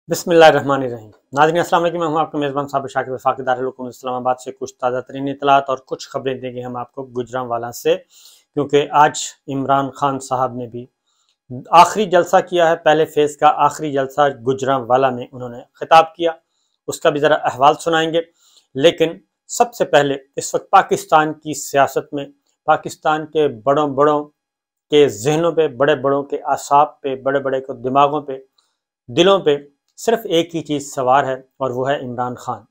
बिस्मिल्लाहिर्रहमानिर्रहीम। नाज़रीन अस्सलाम वालेकुम, मैं हूं आपका मेज़बान साबिर शाकिर वफाकी दारुल इस्लामाबाद से कुछ ताज़ा तरीन इतलात और कुछ खबरें देंगे हम आपको गुजरांवाला से, क्योंकि आज इमरान खान साहब ने भी आखिरी जलसा किया है। पहले फेज़ का आखिरी जलसा गुजरांवाला में उन्होंने खिताब किया, उसका भी ज़रा अहवाल सुनाएंगे। लेकिन सबसे पहले इस वक्त पाकिस्तान की सियासत में, पाकिस्तान के बड़ों बड़ों के जहनों पे, बड़े बड़ों के आसाब पे, बड़े बड़े के दिमागों पे, दिलों पे सिर्फ एक ही चीज़ सवार है और वो है इमरान खान।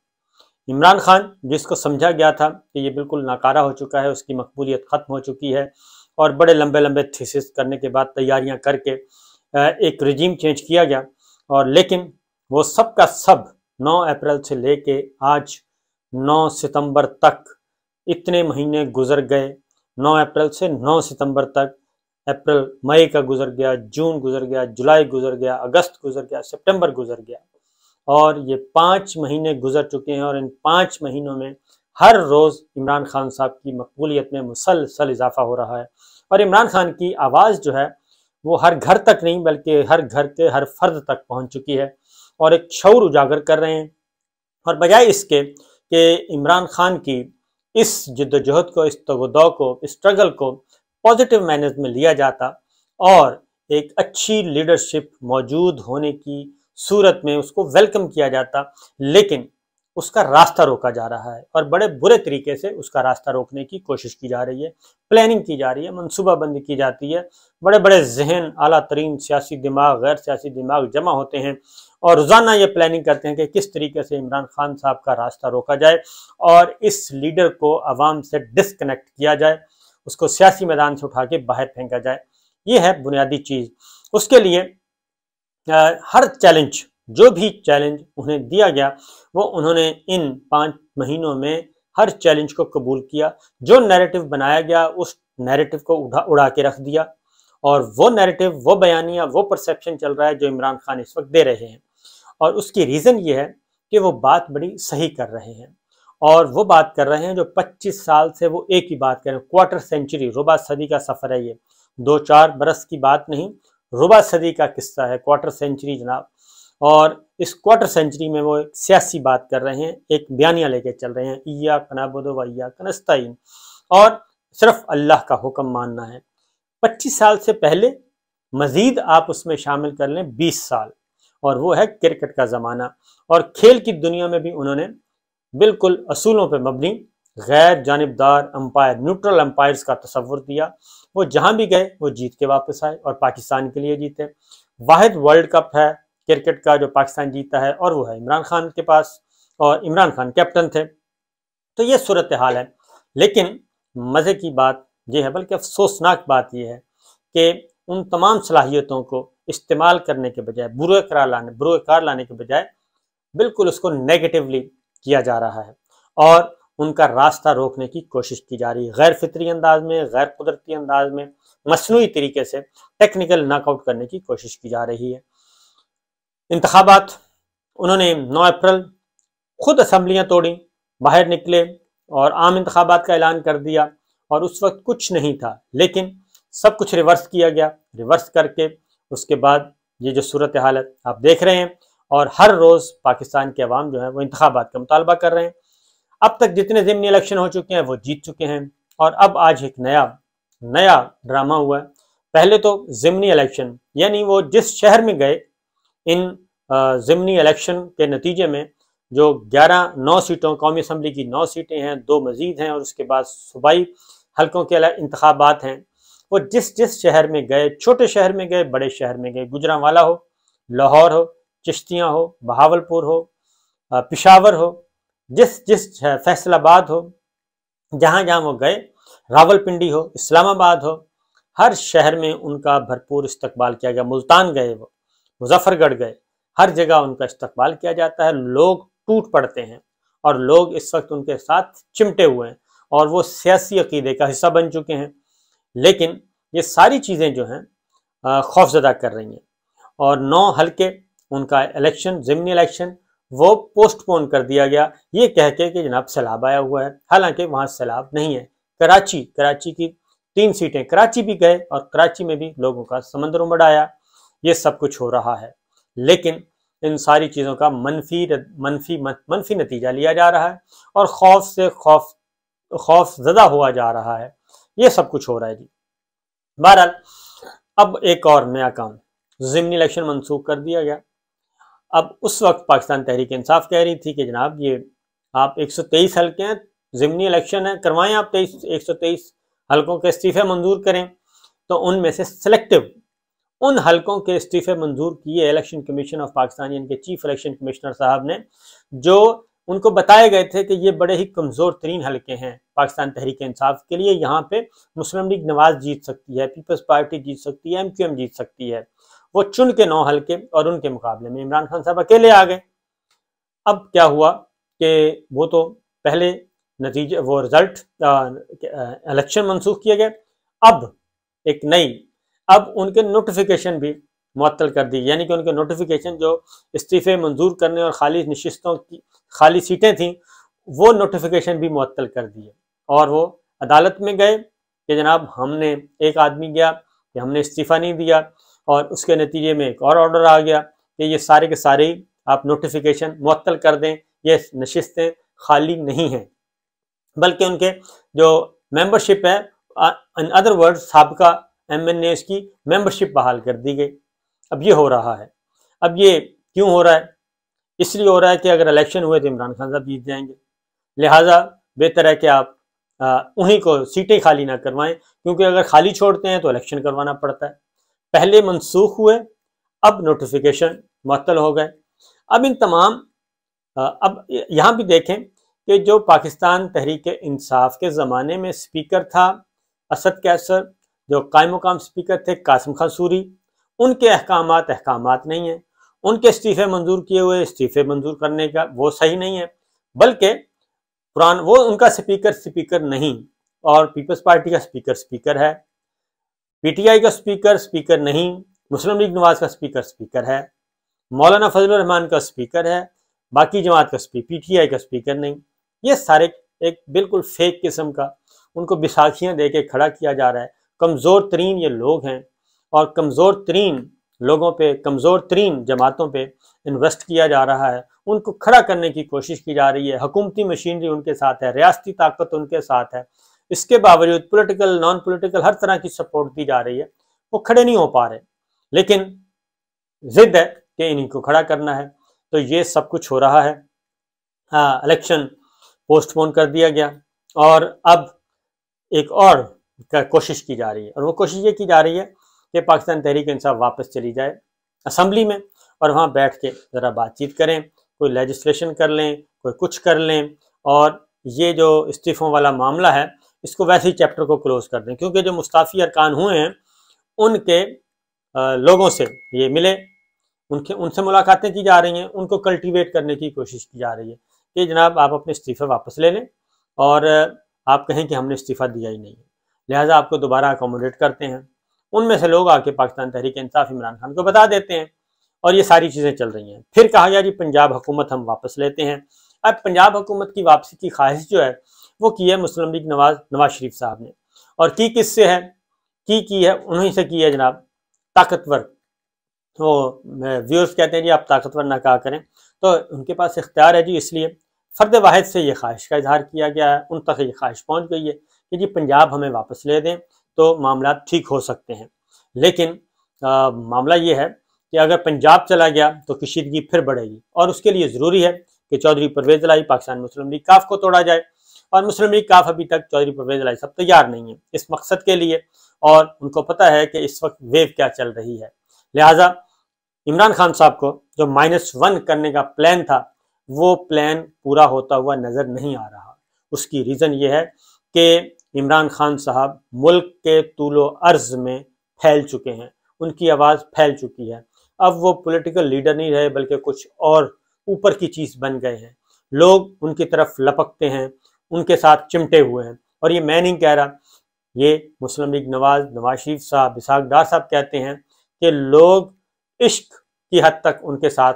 इमरान खान जिसको समझा गया था कि ये बिल्कुल नाकारा हो चुका है, उसकी मकबूलियत ख़त्म हो चुकी है और बड़े लंबे लंबे थीसिस करने के बाद तैयारियां करके एक रजीम चेंज किया गया। और लेकिन वो सब का सब 9 अप्रैल से लेके आज 9 सितंबर तक इतने महीने गुजर गए। 9 अप्रैल से 9 सितंबर तक, अप्रैल मई का गुजर गया, जून गुजर गया, जुलाई गुजर गया, अगस्त गुजर गया, सितंबर गुजर गया और ये 5 महीने गुजर चुके हैं। और इन 5 महीनों में हर रोज़ इमरान खान साहब की मकबूलियत में मुसलसल इजाफा हो रहा है और इमरान खान की आवाज़ जो है वो हर घर तक नहीं बल्कि हर घर के हर फर्द तक पहुंच चुकी है और एक शऊर उजागर कर रहे हैं। और बजाय इसके कि इमरान खान की इस जद्दोजहद को, इस तगदौ को, इस स्ट्रगल को पॉजिटिव मैनर्स में लिया जाता और एक अच्छी लीडरशिप मौजूद होने की सूरत में उसको वेलकम किया जाता, लेकिन उसका रास्ता रोका जा रहा है और बड़े बुरे तरीके से उसका रास्ता रोकने की कोशिश की जा रही है। प्लानिंग की जा रही है, मनसूबाबंदी की जाती है, बड़े बड़े जहन, आला तरीन सियासी दिमाग, गैर सियासी दिमाग जमा होते हैं और रोज़ाना ये प्लानिंग करते हैं कि किस तरीके से इमरान खान साहब का रास्ता रोका जाए और इस लीडर को आवाम से डिस्कनेक्ट किया जाए, उसको सियासी मैदान से उठा के बाहर फेंका जाए। ये है बुनियादी चीज़। उसके लिए हर चैलेंज, जो भी चैलेंज उन्हें दिया गया वो उन्होंने इन 5 महीनों में हर चैलेंज को कबूल किया। जो नैरेटिव बनाया गया उस नैरेटिव को उड़ा के रख दिया और वो नैरेटिव, वो बयानिया, वो परसेप्शन चल रहा है जो इमरान खान इस वक्त दे रहे हैं। और उसकी रीज़न ये है कि वो बात बड़ी सही कर रहे हैं और वो बात कर रहे हैं जो 25 साल से वो एक ही बात कर रहे हैं। क्वार्टर सेंचुरी, रुबा सदी का सफ़र है ये, 2-4 बरस की बात नहीं, रुबा सदी का किस्सा है, क्वार्टर सेंचुरी जनाब। और इस क्वार्टर सेंचुरी में वो एक सियासी बात कर रहे हैं, एक बयानिया लेके चल रहे हैं, इय्याका नअबुदु व इय्याका नस्तईन, और सिर्फ अल्लाह का हुक्म मानना है। 25 साल से पहले मजीद आप उसमें शामिल कर लें 20 साल, और वो है क्रिकेट का ज़माना। और खेल की दुनिया में भी उन्होंने बिल्कुल असूलों पर मबनी गैर जानिबदार अंपायर, न्यूट्रल अंपायर्स का तस्वुर दिया। वो जहां भी गए वो जीत के वापस आए और पाकिस्तान के लिए जीते। वाहिद वर्ल्ड कप है क्रिकेट का जो पाकिस्तान जीता है और वो है इमरान खान के पास, और इमरान खान कैप्टन थे। तो ये सूरत हाल है। लेकिन मज़े की बात यह है, बल्कि अफसोसनाक बात यह है कि उन तमाम सलाहियतों को इस्तेमाल करने के बजाय, बुरे लाने के बजाय बिल्कुल उसको नेगेटिवली किया जा रहा है और उनका रास्ता रोकने की कोशिश की जा रही है, गैर फितरी अंदाज में, गैर कुदरती अंदाज में, मसनूई तरीके से टेक्निकल नॉकआउट करने की कोशिश की जा रही है। इंतखाबात, उन्होंने 9 अप्रैल खुद असम्बलियाँ तोड़ी, बाहर निकले और आम इंतखाबात का ऐलान कर दिया और उस वक्त कुछ नहीं था, लेकिन सब कुछ रिवर्स किया गया। रिवर्स करके उसके बाद ये जो सूरत हाल है आप देख रहे हैं और हर रोज़ पाकिस्तान के अवाम जो है वो इंतखाबात का मुतालबा कर रहे हैं। अब तक जितने ज़िमनी इलेक्शन हो चुके हैं वो जीत चुके हैं और अब आज एक नया ड्रामा हुआ है। पहले तो ज़िमनी इलेक्शन, यानी वो जिस शहर में गए, इन ज़िमनी इलेक्शन के नतीजे में जो 9 सीटों, कौमी असम्बली की 9 सीटें हैं, 2 मजीद हैं और उसके बाद सूबाई हल्कों के इंतखाबात हैं। वो जिस शहर में गए, छोटे शहर में गए, बड़े शहर में गए, गुजरांवाला हो, लाहौर हो, चिश्तियाँ हो, बहावलपुर हो, पेशावर हो, जिस फैसलाबाद हो, जहाँ जहाँ वो गए, रावलपिंडी हो, इस्लामाबाद हो, हर शहर में उनका भरपूर इस्तकबाल किया गया। मुल्तान गए, वो मुजफ्फरगढ़ गए, हर जगह उनका इस्तकबाल किया जाता है। लोग टूट पड़ते हैं और लोग इस वक्त उनके साथ चिमटे हुए हैं और वो सियासी अकीदे का हिस्सा बन चुके हैं। लेकिन ये सारी चीज़ें जो हैं खौफजदा कर रही हैं और 9 हल्के उनका इलेक्शन, ज़िमनी इलेक्शन, वो पोस्टपोन कर दिया गया, ये कह के कि जनाब सैलाब आया हुआ है। हालांकि वहाँ सैलाब नहीं है। कराची की 3 सीटें, कराची भी गए और कराची में भी लोगों का समंदर उमड़ आया। ये सब कुछ हो रहा है, लेकिन इन सारी चीज़ों का मनफी नतीजा लिया जा रहा है और खौफ से खौफ ज़दा हुआ जा रहा है। ये सब कुछ हो रहा है जी। बहरहाल अब एक और नया काम, ज़िमनी इलेक्शन मनसूख कर दिया गया। अब उस वक्त पाकिस्तान तहरीक इंसाफ कह रही थी कि जनाब ये आप 123 हल्के हैं, ज़िमनी इलेक्शन है, करवाएं आप 123 हल्कों के इस्तीफे मंजूर करें। तो उनमें से सिलेक्टिव उन हल्कों के इस्तीफे मंजूर किए इलेक्शन कमीशन ऑफ पाकिस्तान यानी कि चीफ इलेक्शन कमिश्नर साहब ने, जो उनको बताए गए थे कि ये बड़े ही कमज़ोर तरीन हल्के हैं पाकिस्तान तहरीक इंसाफ के लिए। यहाँ पे मुस्लिम लीग नवाज जीत सकती है, पीपल्स पार्टी जीत सकती है, MQM जीत सकती है। वो चुन के 9 हल्के और उनके मुकाबले में इमरान खान साहब अकेले आ गए। अब क्या हुआ कि वो तो पहले नतीजे वो रिजल्ट इलेक्शन मनसूख किए गए, अब उनके नोटिफिकेशन भी मुअत्तल कर दी, यानी कि उनके नोटिफिकेशन जो इस्तीफे मंजूर करने और खाली नशिस्तों की खाली सीटें थीं वो नोटिफिकेशन भी मुअत्तल कर दिए। और वो अदालत में गए कि जनाब हमने एक आदमी गया कि हमने इस्तीफ़ा नहीं दिया और उसके नतीजे में एक और ऑर्डर आ गया कि ये सारे के सारे आप नोटिफिकेशन मुअत्तल कर दें, ये नशिस्तें खाली नहीं हैं, बल्कि उनके जो मेंबरशिप है इन अदर वर्ड साबका MNAs की मेंबरशिप बहाल कर दी गई। अब ये हो रहा है। अब ये क्यों हो रहा है? इसलिए हो रहा है कि अगर इलेक्शन हुए तो इमरान खान साहब जीत जाएंगे, लिहाजा बेहतर है कि आप उन्हीं को सीटें खाली ना करवाएं, क्योंकि अगर खाली छोड़ते हैं तो इलेक्शन करवाना पड़ता है। पहले मनसूख हुए, अब नोटिफिकेशन मुअत्तल हो गए। अब इन तमाम अब यहाँ भी देखें कि जो पाकिस्तान तहरीक इंसाफ के ज़माने में स्पीकर था असद कैसर, जो कायम मुकाम स्पीकर थे कासिम खान सूरी, उनके अहकामात नहीं है, उनके इस्तीफे मंजूर किए हुए इस्तीफे मंजूर करने का वो सही नहीं है, बल्कि वो उनका स्पीकर नहीं और पीपल्स पार्टी का स्पीकर है, PTI का स्पीकर नहीं, मुस्लिम लीग नवाज का स्पीकर है, मौलाना फजलुर रहमान का स्पीकर है, बाकी जमात का PTI का स्पीकर नहीं। ये सारे एक बिल्कुल फेक किस्म का उनको बिसाखियां दे के खड़ा किया जा रहा है। कमज़ोर तरीन ये लोग हैं और कमज़ोर तरीन लोगों पे, कमज़ोर तरीन जमातों पे इन्वेस्ट किया जा रहा है, उनको खड़ा करने की कोशिश की जा रही है। हुकूमती मशीनरी उनके साथ है, रियासती ताकत उनके साथ है, इसके बावजूद पॉलिटिकल नॉन पॉलिटिकल हर तरह की सपोर्ट दी जा रही है, वो खड़े नहीं हो पा रहे, लेकिन जिद है कि इन्हीं को खड़ा करना है। तो ये सब कुछ हो रहा है। इलेक्शन पोस्टपोन कर दिया गया और अब एक और कोशिश की जा रही है, और वो कोशिश ये की जा रही है कि पाकिस्तान तहरीक इंसाफ वापस चली जाए असम्बली में और वहाँ बैठ के ज़रा बातचीत करें, कोई लेजिस्लेशन कर लें, कोई कुछ कर लें, और ये जो इस्तीफ़ों वाला मामला है इसको वैसे ही चैप्टर को क्लोज़ कर दें, क्योंकि जो मुस्ताफ़ी अरकान हुए हैं उनके लोगों से ये मिले, उनसे मुलाकातें की जा रही हैं, उनको कल्टीवेट करने की कोशिश की जा रही है कि जनाब आप अपने इस्तीफ़े वापस ले लें और आप कहें कि हमने इस्तीफ़ा दिया ही नहीं है, लिहाजा आपको दोबारा अकोमोडेट करते हैं। उनमें से लोग आके पाकिस्तान तहरीक इंसाफ इमरान खान को बता देते हैं और ये सारी चीज़ें चल रही हैं। फिर कहा गया जी पंजाब हुकूमत हम वापस लेते हैं। अब पंजाब हुकूमत की वापसी की ख्वाहिश जो है वो की है मुस्लिम लीग नवाज शरीफ साहब ने, और की किससे है? की है उन्हीं से की है जनाब, ताकतवर। तो व्यूअर्स कहते हैं जी आप ताकतवर ना कहा करें, तो उनके पास इख्तियार है जी, इसलिए फ़र्द वाहिद से ये ख्वाहिश का इजहार किया गया है, उन तक ये ख्वाहिश पहुँच गई है कि जी पंजाब हमें वापस ले दें तो मामला ठीक हो सकते हैं। लेकिन मामला ये है कि अगर पंजाब चला गया तो कशीदगी फिर बढ़ेगी, और उसके लिए ज़रूरी है कि चौधरी परवेज़ इलाही पाकिस्तान मुस्लिम लीग काफ को तोड़ा जाए, और मुस्लिम लीग काफ अभी तक चौधरी परवेज़ इलाही सब तैयार नहीं है इस मकसद के लिए, और उनको पता है कि इस वक्त वेव क्या चल रही है। लिहाजा इमरान खान साहब को जो -1 करने का प्लान था वो प्लान पूरा होता हुआ नज़र नहीं आ रहा। उसकी रीज़न ये है कि इमरान खान साहब मुल्क के तूलो अर्ज में फैल चुके हैं, उनकी आवाज़ फैल चुकी है। अब वो पॉलिटिकल लीडर नहीं रहे बल्कि कुछ और ऊपर की चीज़ बन गए हैं। लोग उनकी तरफ लपकते हैं, उनके साथ चिमटे हुए हैं। और ये मैं नहीं कह रहा, ये मुस्लिम लीग नवाज शरीफ साहब, इसहाक डार साहब कहते हैं कि लोग इश्क की हद तक उनके साथ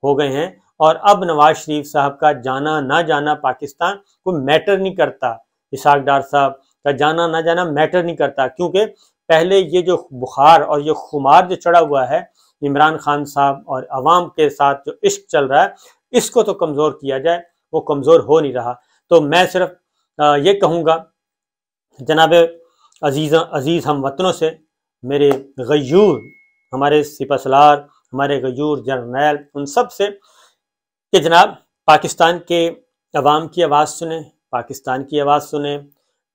हो गए हैं, और अब नवाज शरीफ साहब का जाना ना जाना पाकिस्तान को मैटर नहीं करता। इसहाक डार साहब का जाना ना जाना मैटर नहीं करता, क्योंकि पहले ये जो बुखार और ये खुमार जो चढ़ा हुआ है इमरान खान साहब और अवाम के साथ जो इश्क चल रहा है इसको तो कमज़ोर किया जाए, वो कमज़ोर हो नहीं रहा। तो मैं सिर्फ ये कहूँगा जनाब अजीज़ हम वतनों से, मेरे गयूर हमारे सिपहसालार, हमारे गयूर जर्नैल, उन सब से कि जनाब पाकिस्तान के अवाम की आवाज़ सुने, पाकिस्तान की आवाज़ सुने,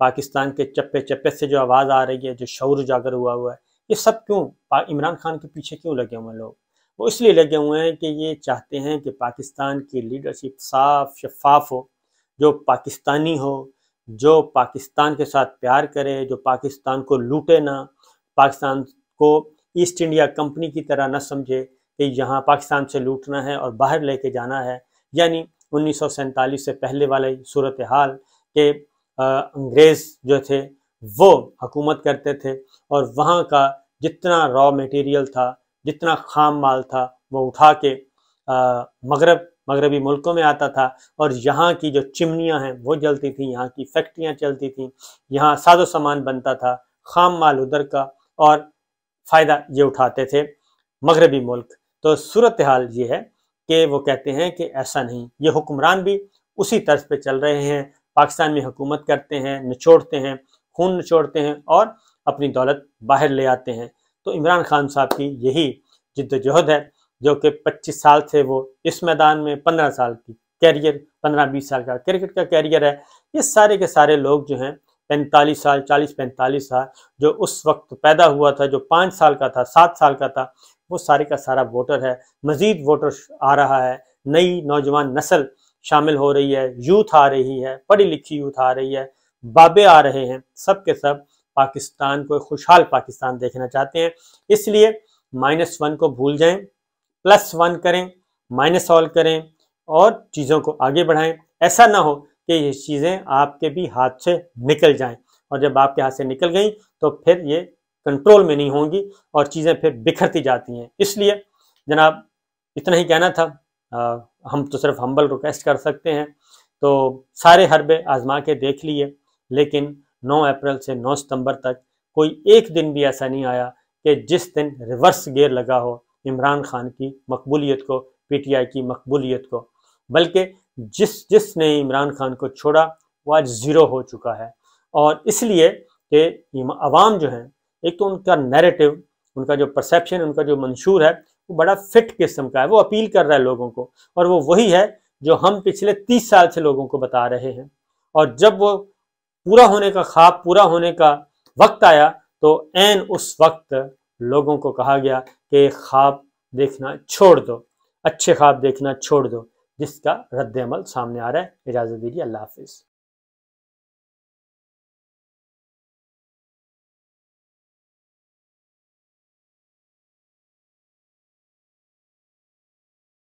पाकिस्तान के चप्पे चप्पे से जो आवाज़ आ रही है, जो शऊर उजागर हुआ है, ये सब क्यों इमरान खान के पीछे क्यों लगे हुए हैं लोग? वो इसलिए लगे हुए हैं कि ये चाहते हैं कि पाकिस्तान की लीडरशिप साफ शफाफ हो, जो पाकिस्तानी हो, जो पाकिस्तान के साथ प्यार करे, जो पाकिस्तान को लूटे ना, पाकिस्तान को ईस्ट इंडिया कंपनी की तरह न समझे कि यहाँ पाकिस्तान से लूटना है और बाहर लेके जाना है। यानी 1947 से पहले वाले सूरत हाल के अंग्रेज़ जो थे वो हुकूमत करते थे और वहाँ का जितना रॉ मटेरियल था, जितना खाम माल था, वो उठा के मगरबी मुल्कों में आता था और यहाँ की जो चिमनियाँ हैं वो जलती थी, यहाँ की फैक्ट्रियाँ चलती थी, यहाँ साजो सामान बनता था, खाम माल उधर का, और फ़ायदा ये उठाते थे मगरबी मुल्क। तो सूरत हाल ये है कि वो कहते हैं कि ऐसा नहीं, ये हुक्मरान भी उसी तर्ज पे चल रहे हैं, पाकिस्तान में हुकूमत करते हैं, निचोड़ते हैं, खून निचोड़ते हैं और अपनी दौलत बाहर ले आते हैं। तो इमरान खान साहब की यही जिद्दोजहद है, जो कि 25 साल से वो इस मैदान में, 15 साल की कैरियर, 15-20 साल का क्रिकेट का कैरियर है। ये सारे के सारे लोग जो हैं 45 साल, 40-45 साल, जो उस वक्त पैदा हुआ था, जो 5 साल का था, 7 साल का था, वो सारे का सारा वोटर है। मजीद वोटर आ रहा है, नई नौजवान नस्ल शामिल हो रही है, यूथ आ रही है, पढ़ी लिखी यूथ आ रही है, बाबे आ रहे हैं, सब के सब पाकिस्तान को खुशहाल पाकिस्तान देखना चाहते हैं। इसलिए -1 को भूल जाएं, +1 करें, -ऑल करें और चीज़ों को आगे बढ़ाएं। ऐसा ना हो कि ये चीज़ें आपके भी हाथ से निकल जाएं, और जब आपके हाथ से निकल गई तो फिर ये कंट्रोल में नहीं होंगी और चीज़ें फिर बिखरती जाती हैं। इसलिए जनाब इतना ही कहना था। हम तो सिर्फ हम्बल रिक्वेस्ट कर सकते हैं। तो सारे हरबे आजमा के देख लिए, लेकिन 9 अप्रैल से 9 सितंबर तक कोई एक दिन भी ऐसा नहीं आया कि जिस दिन रिवर्स गियर लगा हो इमरान खान की मकबूलियत को, पीटीआई की मकबूलियत को, बल्कि जिसने इमरान खान को छोड़ा वो आज ज़ीरो हो चुका है। और इसलिए कि अवाम जो है, एक तो उनका नैरेटिव, उनका जो परसेप्शन, उनका जो मंशूर है वो बड़ा फिट किस्म का है, वो अपील कर रहा है लोगों को, और वो वही है जो हम पिछले 30 साल से लोगों को बता रहे हैं। और जब वो पूरा होने का ख्वाब पूरा होने का वक्त आया तो ऐन उस वक्त लोगों को कहा गया कि ख्वाब देखना छोड़ दो, अच्छे ख्वाब देखना छोड़ दो, जिसका रद्द अमल सामने आ रहा है। इजाज़त दीजिए, अल्लाह हाफिज़।